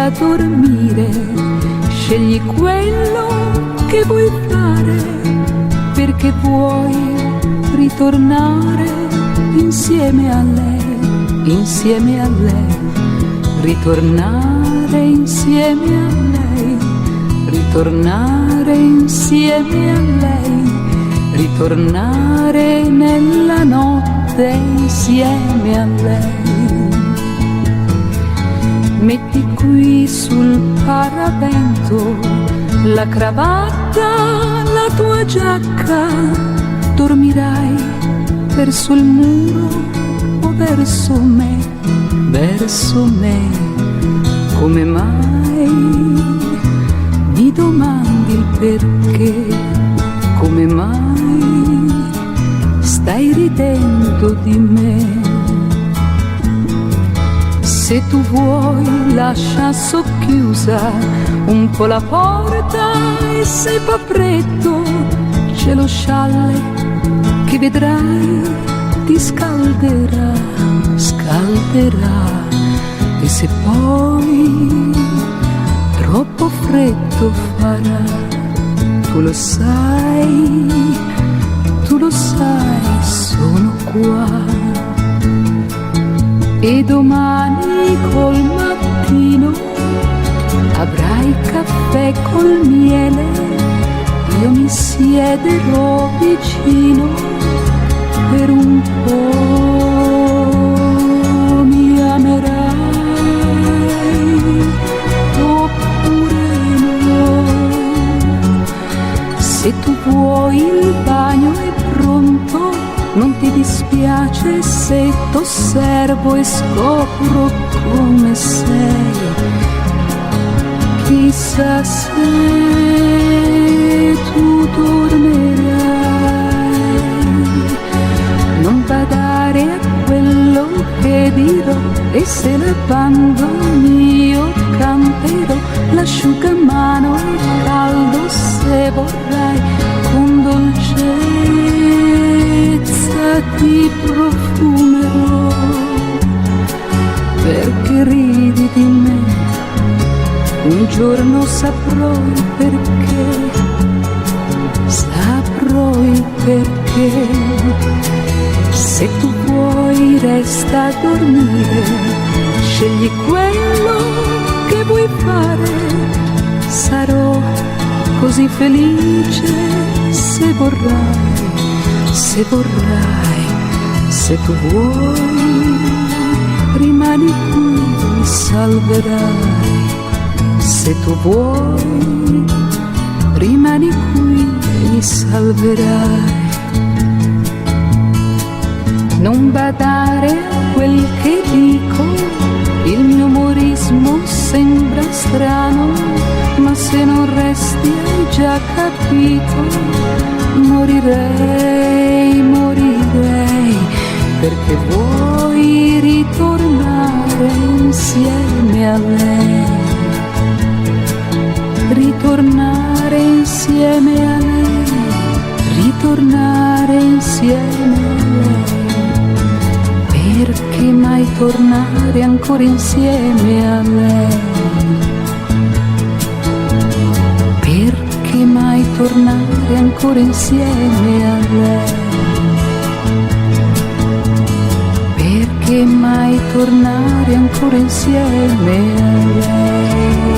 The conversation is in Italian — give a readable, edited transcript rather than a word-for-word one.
resta a dormire, scegli quello che vuoi fare, perché vuoi ritornare insieme a lei, insieme a lei, ritornare insieme a lei, ritornare insieme a lei, ritornare nella notte insieme a lei. Metti qui sul paravento la cravatta, la tua giacca, dormirai verso il muro o verso me, verso me. Come mai mi domandi il perché? Come mai stai ridendo di me? Se tu vuoi lascia socchiusa un po' la porta e se fa freddo c'è lo scialle che vedrai ti scalderà, scalderà. E se poi troppo freddo farà, tu lo sai, sono qua. E domani col mattino avrai caffè col miele, io mi siederò vicino per un po', mi amerai oppure no. Se tu vuoi il bagno è pronto, non ti dispiace se t'osservo e scopro come sei. Chissà se tu dormirai, non badare a quello che dirò, e se l'abbandoni io canterò l'asciugamano è caldo se vorrai, con dolcezza ti profumerò, perché ridi di me. Un giorno saprò il perché, saprò il perché. Se tu vuoi resta a dormire, scegli quello che vuoi fare, sarò così felice se vorrai, se vorrai. Se tu vuoi rimani qui, mi salverai. Se tu vuoi rimani qui, mi salverai. Non badare a quel che dico, il mio umorismo sembra strano, ma se non resti hai già capito, morirei, morirei, perché vuoi ritornare insieme a lei, ritornare insieme a lei, ritornare insieme a lei. Perché mai tornare ancora insieme a lei? Perché mai tornare ancora insieme a lei? Perché mai tornare ancora insieme a lei?